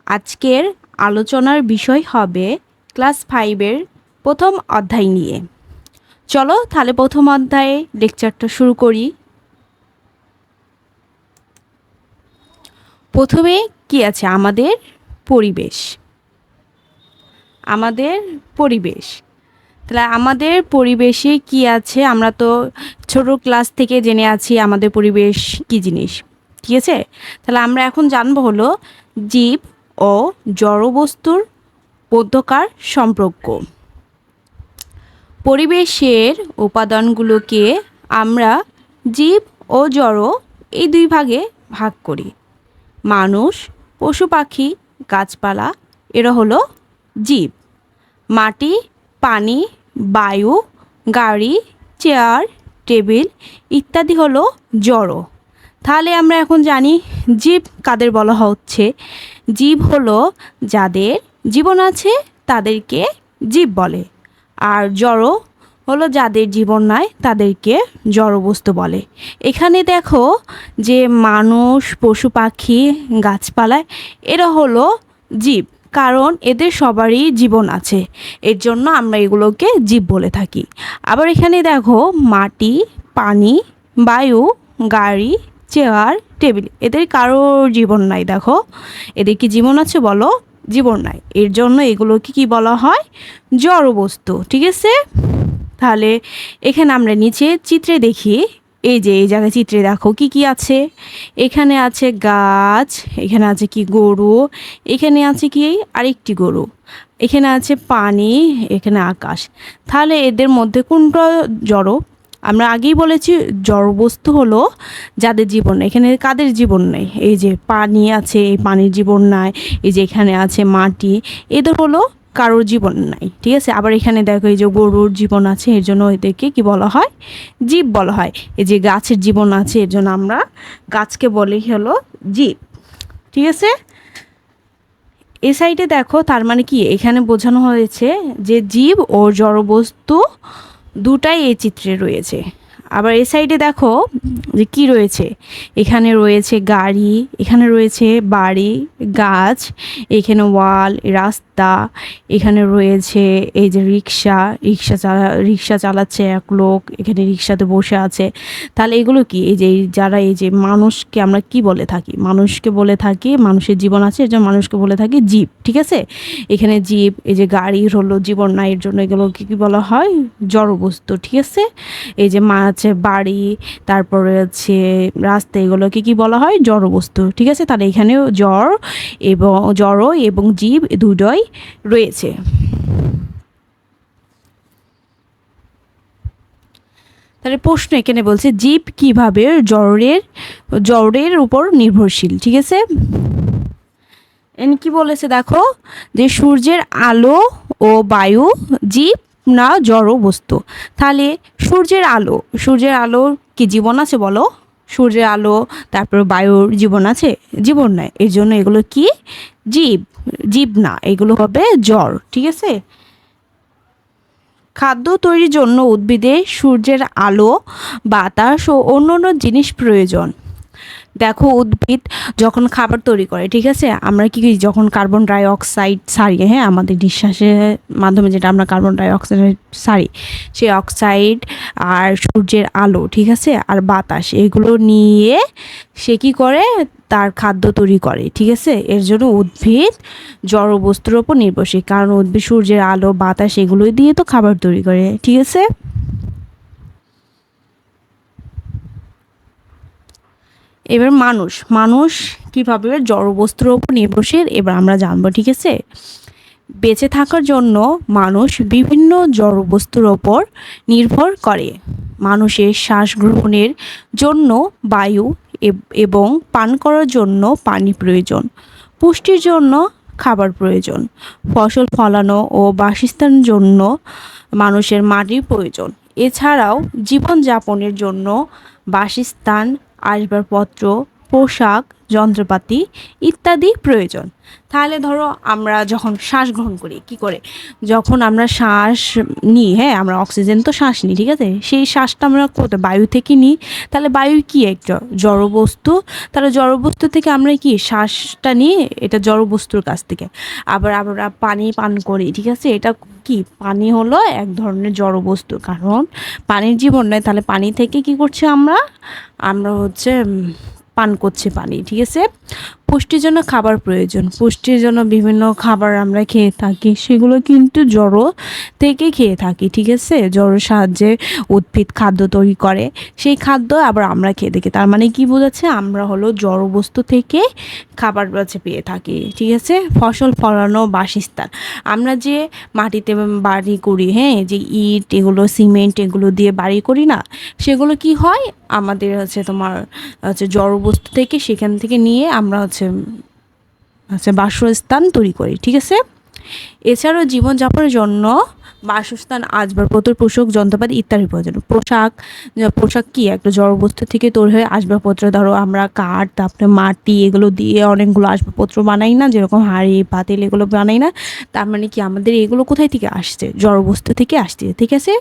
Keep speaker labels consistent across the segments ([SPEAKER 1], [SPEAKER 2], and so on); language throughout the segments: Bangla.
[SPEAKER 1] আজকের আলোচনার বিষয় হবে ক্লাস 5-এর প্রথম অধ্যায় নিয়ে। চলো তাহলে প্রথম অধ্যায়ে লেকচারটা শুরু করি। প্রথমে কি আছে? আমাদের পরিবেশ। তাহলে আমাদের পরিবেশে কি আছে? আমরা তো ছোট ক্লাস থেকে জেনে আছি আমাদের পরিবেশ কি জিনিস, ঠিক আছে? তাহলে আমরা এখন জানবো হলো জীব ও জড়বস্তুর মধ্যকার সম্পর্ক। পরিবেশের উপাদানগুলোকে আমরা জীব ও জড় এই দুই ভাগে ভাগ করি। মানুষ, পশু পাখি, গাছপালা এরা হলো জীব। মাটি, পানি, বায়ু, গাড়ি, চেয়ার, টেবিল ইত্যাদি হলো জড়। তাহলে আমরা এখন জানি জীব কাদের বলা হচ্ছে। জীব হলো যাদের জীবন আছে তাদেরকে জীব বলে, আর জড় হলো যাদের জীবন নাই তাদেরকে জড়বস্তু বলে। এখানে দেখো যে মানুষ, পশু পাখি, গাছপালা এরা হলো জীব, কারণ এদের সবারই জীবন আছে, এর জন্য আমরা এগুলোকে জীব বলে থাকি। আবার এখানে দেখো মাটি, পানি, বায়ু, গাড়ি, চেয়ার, টেবিল এদের কারোর জীবন নাই। দেখো এদের কি জীবন আছে? বলো, জীবন নাই, এর জন্য এগুলোকে কি বলা হয়? জড়বস্তু, ঠিক আছে? তাহলে এখানে আমরা নিচে চিত্রে দেখি, এই যে এই জায়গায় চিত্রে দেখো কি কি আছে। এখানে আছে গাছ, এখানে আছে কি গরু, এখানে আছে কি আরেকটি গরু, এখানে আছে পানি, এখানে আকাশ। তাহলে এদের মধ্যে কোনটা জড়? আমরা আগেই বলেছি জড়বস্তু হলো যাদের জীবন নেই। এখানে কাদের জীবন নেই? এই যে পানি আছে, এই পানির জীবন নাই। এই যে এখানে আছে মাটি, এদের হলো কারোর জীবন নাই, ঠিক আছে? আবার এখানে দেখো এই যে গরুর জীবন আছে, এর জন্য এদেরকে কি বলা হয়? জীব বলা হয়। এই যে গাছের জীবন আছে, এর জন্য আমরা গাছকে বলি হলো জীব, ঠিক আছে? এই সাইডে দেখো, তার মানে কি এখানে বোঝানো হয়েছে যে জীব ও জড়বস্তু দুটাই এই চিত্রে রয়েছে। আবার এই সাইডে দেখো যে কি রয়েছে, এখানে রয়েছে গাড়ি, এখানে রয়েছে বাড়ি, গাছ, এখানে ওয়াল, রাস্তা, এখানে রয়েছে এই যে রিক্সা চালাচ্ছে এক লোক, এখানে রিক্সাতে বসে আছে। তাহলে এগুলো কি? এই যে যারা এই যে মানুষকে আমরা কি বলে থাকি? মানুষকে বলে থাকি, মানুষের জীবন আছে এর জন্য মানুষকে বলে থাকি জীব, ঠিক আছে? এখানে জীব, এই যে গাড়ির হলো জীবন নাই, এর জন্য এগুলোকে কি বলা হয়? জড়বস্তু, ঠিক আছে? এই যে আছে বাড়ি, তারপরে হচ্ছে রাস্তা, এগুলোকে কি বলা হয়? জড়বস্তু, ঠিক আছে? তাহলে এখানেও জড় এবং জীব দুটোই রয়েছে। তাহলে প্রশ্ন এখানে বলছে জীব কিভাবে জড়ের উপর নির্ভরশীল, ঠিক আছে? কি বলেছে দেখো যে সূর্যের আলো ও বায়ু জীব না জড় বস্তু। তাহলে সূর্যের আলোর কি জীবন আছে? বলো, সূর্যের আলো তারপর বায়ুর জীবন আছে? জীবন নাই, এর জন্য এগুলো কি? জীব না, এগুলো হবে জড়, ঠিক আছে? খাদ্য তৈরির জন্য উদ্ভিদের সূর্যের আলো, বাতাস ও অন্যান্য জিনিস প্রয়োজন। দেখো উদ্ভিদ যখন খাবার তৈরি করে, ঠিক আছে, আমরা কি যখন কার্বন ডাই অক্সাইড ছাড়ি, হ্যাঁ, আমাদের নিঃশ্বাসের মাধ্যমে যেটা আমরা কার্বন ডাই অক্সাইড ছাড়ি, সেই অক্সাইড আর সূর্যের আলো, ঠিক আছে, আর বাতাস, এগুলো নিয়ে সে কি করে? তার খাদ্য তৈরি করে, ঠিক আছে? এর জন্য উদ্ভিদ জড়বস্তুর ওপর নির্ভরশীল, কারণ উদ্ভিদ সূর্যের আলো, বাতাস এগুলো দিয়ে তো খাবার তৈরি করে, ঠিক আছে? এবার মানুষ কীভাবে জড়বস্তুর ওপর নির্ভরশীল এবার আমরা জানবো, ঠিক আছে? বেঁচে থাকার জন্য মানুষ বিভিন্ন জড়বস্তুর ওপর নির্ভর করে। মানুষের শ্বাস গ্রহণের জন্য বায়ু এবং পান করার জন্য পানি প্রয়োজন। পুষ্টির জন্য খাবার প্রয়োজন। ফসল ফলানো ও বাসস্থানের জন্য মানুষের মাটির প্রয়োজন। এছাড়াও জীবনযাপনের জন্য বাসস্থান, আসবাবপত্র, পোশাক, যন্ত্রপাতি ইত্যাদি প্রয়োজন। তাহলে ধরো আমরা যখন শ্বাস গ্রহণ করি কি করে, যখন আমরা শ্বাস নিই, হ্যাঁ আমরা অক্সিজেন তো শ্বাস নিই, ঠিক আছে, সেই শ্বাসটা আমরা কোথায় বায়ু থেকে নিই। তাহলে বায়ু কি একটা জড়বস্তু, তাহলে জড়বস্তু থেকে আমরা কি শ্বাসটা নিই, এটা জড়বস্তুর কাছ থেকে। আবার আমরা পানি পান করি, ঠিক আছে, এটা কি পানি হলো এক ধরনের জড়বস্তু, কারণ পানির জীবন নয়, তাহলে পানি থেকে কি করছি আমরা, আমরা হচ্ছে পান করছি পানি, ঠিক আছে। পুষ্টির জন্য খাবার প্রয়োজন, পুষ্টির জন্য বিভিন্ন খাবার আমরা খেয়ে থাকি, সেগুলো কিন্তু জড় থেকে খেয়ে থাকি, ঠিক আছে। জড়ের সাহায্যে উদ্ভিদ খাদ্য তৈরি করে, সেই খাদ্য আবার আমরা খেয়ে থাকি। তার মানে কি বোঝাচ্ছে, আমরা হলো জড় বস্তু থেকে খাবার পেয়ে থাকি, ঠিক আছে। ফসল ফলানো, বাসস্থান, আমরা যে মাটিতে বাড়ি করি, হ্যাঁ যে ইট এগুলো সিমেন্ট এগুলো দিয়ে বাড়ি করি না, সেগুলো কি হয় আমাদের হচ্ছে তোমার হচ্ছে জড়বস্তু থেকে, সেখান থেকে নিয়ে আমরা হচ্ছে বাসস্থান তৈরি করি, ঠিক আছে। এছাড়াও জীবনযাপনের জন্য বাসস্থান, আসবাবপত্র, পোশাক, যন্ত্রপাতি ইত্যাদি প্রয়োজন। পোশাক কি একটা জড়বস্তু থেকে তৈরি হয়, আসবাবপত্র ধরো আমরা কাঠ, তারপরে মাটি এগুলো দিয়ে অনেকগুলো আসবাবপত্র বানাই না, যেরকম হাঁড়ি পাতিল এগুলো বানাই না, তার মানে কি আমাদের এগুলো কোথায় থেকে আসছে, জড়বস্তু থেকে আসছে, ঠিক আছে।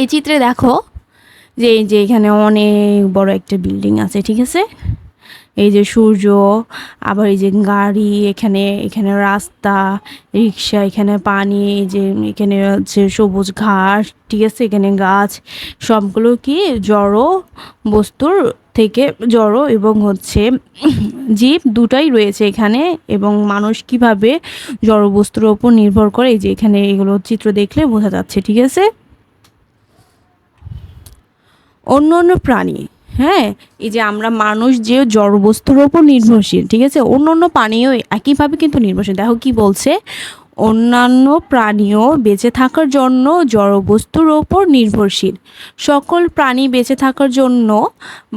[SPEAKER 1] এই চিত্রে দেখো যে এই যে এখানে অনেক বড় একটা বিল্ডিং আছে, ঠিক আছে। এই যে সূর্য, আবার এই যে গাড়ি, এখানে এখানে রাস্তা, রিক্সা, এখানে পানি, এই যে এখানে হচ্ছে সবুজ ঘাস, ঠিক আছে, এখানে গাছ, সবগুলো কি জড় বস্তুর থেকে জড় এবং হচ্ছে জীব দুটাই রয়েছে এখানে। এবং মানুষ কিভাবে জড় বস্তুর ওপর নির্ভর করে, এই যে এখানে এগুলো চিত্র দেখলে বোঝা যাচ্ছে, ঠিক আছে। অন্য অন্য প্রাণী, হ্যাঁ এই যে আমরা মানুষ যে জড়বস্তুর ওপর নির্ভরশীল, ঠিক আছে, অন্য অন্য প্রাণীও একইভাবে কিন্তু নির্ভরশীল। দেখো কি বলছে, অন্যান্য প্রাণীও বেঁচে থাকার জন্য জড়বস্তুর ওপর নির্ভরশীল। সকল প্রাণী বেঁচে থাকার জন্য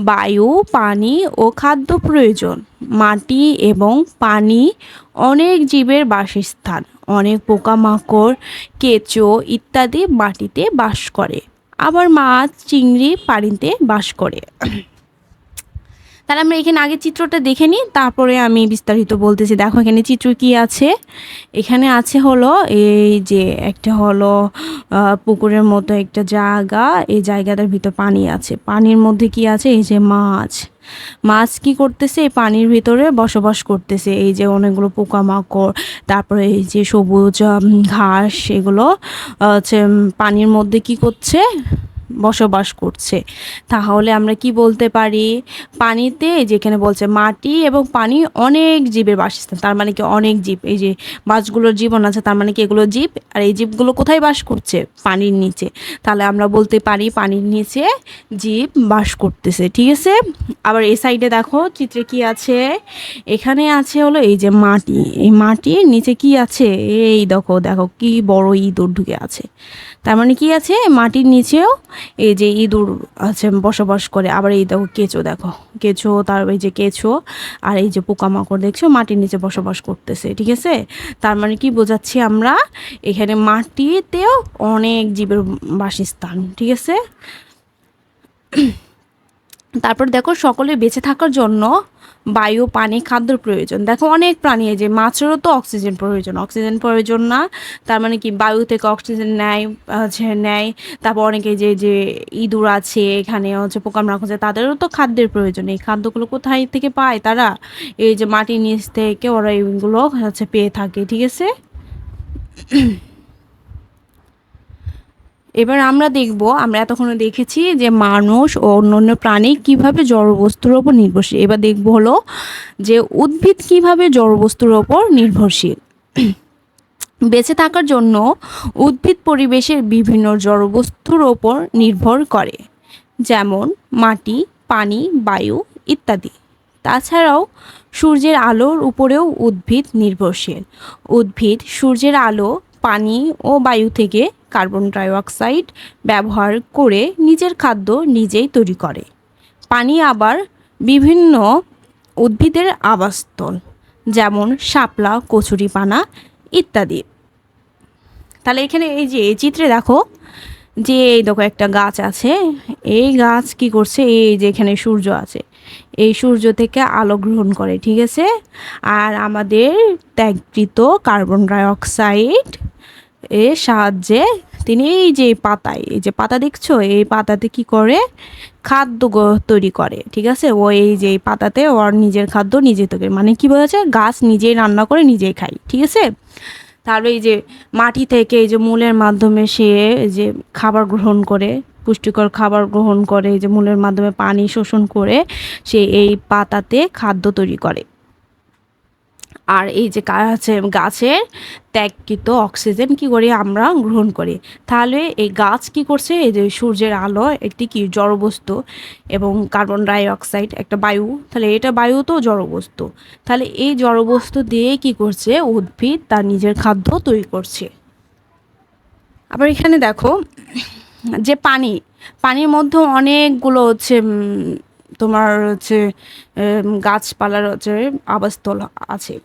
[SPEAKER 1] বায়ু, পানি ও খাদ্য প্রয়োজন। মাটি এবং পানি অনেক জীবের বাসস্থান, অনেক পোকামাকড়, কেঁচো ইত্যাদি মাটিতে বাস করে। আবার মাছ, চিংড়ি পানিতে বাস করে। তাহলে আমরা এখানে আগে চিত্রটা দেখে নিই, তারপরে আমি বিস্তারিত বলতেছি। দেখো এখানে চিত্র কি আছে, এখানে আছে হলো এই যে একটা হলো পুকুরের মতো একটা জায়গা, এই জায়গাটার ভিতর পানি আছে, পানির মধ্যে কি আছে, এই যে মাছ, মাছ কি করতেছে, এই পানির ভিতরে বসবাস করতেছে। এই যে অনেকগুলো পোকামাকড়, তারপরে এই যে সবুজ ঘাস, এগুলো হচ্ছে পানির মধ্যে কি করছে, বসবাস করছে। তাহলে আমরা কি বলতে পারি, পানিতে যেখানে বলছে মাটি এবং পানি অনেক জীবের বাসস্থান, তার মানে কি অনেক জীব, এই যে মাছগুলোর জীবন আছে, তার মানে কি এগুলো জীব, আর এই জীবগুলো কোথায় বাস করছে, পানির নিচে। তাহলে আমরা বলতে পারি পানির নিচে জীব বাস করতেছে, ঠিক আছে। আবার এই সাইডে দেখো চিত্রে কি আছে, এখানে আছে হলো এই যে মাটি, এই মাটির নিচে কি আছে, এই দেখো দেখো কি বড় ইঁদুর ঢুকে আছে, তার মানে কি আছে মাটির নিচেও এই যে ইঁদুর আছে বসবাস করে। আবার এই দেখো কেঁচো, দেখো কেঁচো, তার এই যে কেঁচো আর এই যে পোকামাকড় দেখছো মাটির নিচে বসবাস করতেছে, ঠিক আছে। তার মানে কি বোঝাচ্ছি আমরা, এখানে মাটিতেও অনেক জীবের বাসস্থান, ঠিক আছে। তারপর দেখো সকলে বেঁচে থাকার জন্য বায়ু, পানি, খাদ্যর প্রয়োজন। দেখো অনেক প্রাণী, এই যে মাছেরও তো অক্সিজেন প্রয়োজন, অক্সিজেন প্রয়োজন না, তার মানে কি বায়ু থেকে অক্সিজেন নেয়। তারপর অনেকে যে যে ইঁদুর আছে, এখানে হচ্ছে পোকামাকড় আছে, তাদেরও তো খাদ্যের প্রয়োজন। এই খাদ্যগুলো কোথায় থেকে পায় তারা, এই যে মাটির নিচ থেকে ওরা এইগুলো হচ্ছে পেয়ে থাকে, ঠিক আছে। এবার আমরা দেখব, আমরা এতক্ষণে দেখেছি যে মানুষ ও অন্যান্য প্রাণী কিভাবে জড়বস্তুর ওপর নির্ভরশীল। এবার দেখব হলো যে উদ্ভিদ কিভাবে জড়বস্তুর ওপর নির্ভরশীল। বেঁচে থাকার জন্য উদ্ভিদ পরিবেশের বিভিন্ন জড়বস্তুর ওপর নির্ভর করে, যেমন মাটি, পানি, বায়ু ইত্যাদি। তাছাড়াও সূর্যের আলোর উপরেও উদ্ভিদ নির্ভরশীল। উদ্ভিদ সূর্যের আলো, পানি ও বায়ু থেকে কার্বন ডাই অক্সাইড ব্যবহার করে নিজের খাদ্য নিজেই তৈরি করে। পানি আবার বিভিন্ন উদ্ভিদের আবাসস্থল, যেমন শাপলা, কচুরিপানা ইত্যাদি। তাহলে এখানে এই যে এই চিত্রে দেখো যে এই দেখো একটা গাছ আছে, এই গাছ কি করছে, এই যে এখানে সূর্য আছে, এই সূর্য থেকে আলো গ্রহণ করে, ঠিক আছে। আর আমাদের ত্যাগকৃত কার্বন ডাই অক্সাইড এর সাহায্যে তিনি এই যে পাতায়, এই যে পাতা দেখছো, এই পাতাতে কি করে খাদ্য তৈরি করে, ঠিক আছে। ও এই যে এই পাতাতে ওর নিজের খাদ্য নিজে তৈরি, মানে কি বলেছে, গাছ নিজেই রান্না করে নিজেই খায়, ঠিক আছে। তাহলে এই যে মাটি থেকে এই যে মূলের মাধ্যমে সে এই যে খাবার গ্রহণ করে, পুষ্টিকর খাবার গ্রহণ করে, এই যে মূলের মাধ্যমে পানি শোষণ করে সে এই পাতাতে খাদ্য তৈরি করে। আর এই যে গাছের ত্যাগকৃত অক্সিজেন কি করি আমরা গ্রহণ করি। তাহলে এই গাছ কি করছে, এই যে সূর্যের আলো একটি কি জড়বস্তু এবং কার্বন ডাই অক্সাইড একটা বায়ু, তাহলে এটা বায়ু তো জড়বস্তু, তাহলে এই জড়বস্তু দিয়ে কি করছে উদ্ভিদ তার নিজের খাদ্য তৈরি করছে। আবার এখানে দেখো যে পানির মধ্যে অনেকগুলো হচ্ছে তোমার হচ্ছে গাছপালার হচ্ছে আবাসস্থল আছে।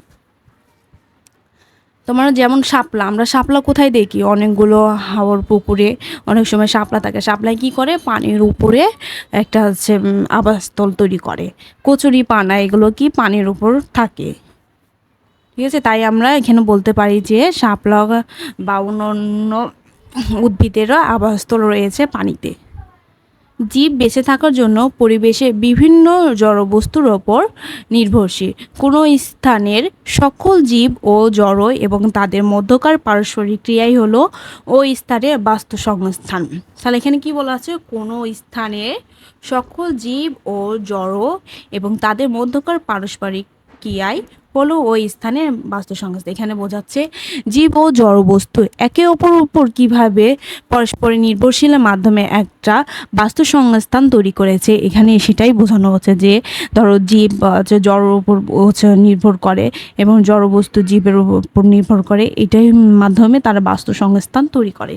[SPEAKER 1] তোমার যেমন শাপলা, আমরা শাপলা কোথায় দেখি, অনেকগুলো হাওর পুকুরে অনেক সময় শাপলা থাকে, শাপলায় কি করে পানির উপরে একটা হচ্ছে আবাসস্থল তৈরি করে। কচুরি পানা এগুলো কি পানির উপর থাকে, ঠিক আছে। তাই আমরা এখানে বলতে পারি যে শাপলা বা অন্যান্য উদ্ভিদেরও আবাসস্থল রয়েছে পানিতে। জীব বেঁচে থাকার জন্য পরিবেশে বিভিন্ন জড়বস্তুর ওপর নির্ভরশীল। কোনো স্থানের সকল জীব ও জড় এবং তাদের মধ্যকার পারস্পরিক ক্রিয়াই হলো ওই স্থানের বাস্তুসংস্থান। তাহলে এখানে কি বলা আছে, কোনো স্থানের সকল জীব ও জড় এবং তাদের মধ্যকার পারস্পরিক ক্রিয়াই হলো ওই স্থানের বাস্তুসংস্থান। এখানে বোঝাচ্ছে জীব ও জড়বস্তু একে অপরের উপর কীভাবে পরস্পরের নির্ভরশীলের মাধ্যমে একটা বাস্তুসংস্থান তৈরি করেছে। এখানে সেটাই বোঝানো হচ্ছে যে ধরো জীব হচ্ছে জড়ের উপর হচ্ছে নির্ভর করে এবং জড়বস্তু জীবের উপর নির্ভর করে, এটাই মাধ্যমে তারা বাস্তুসংস্থান তৈরি করে।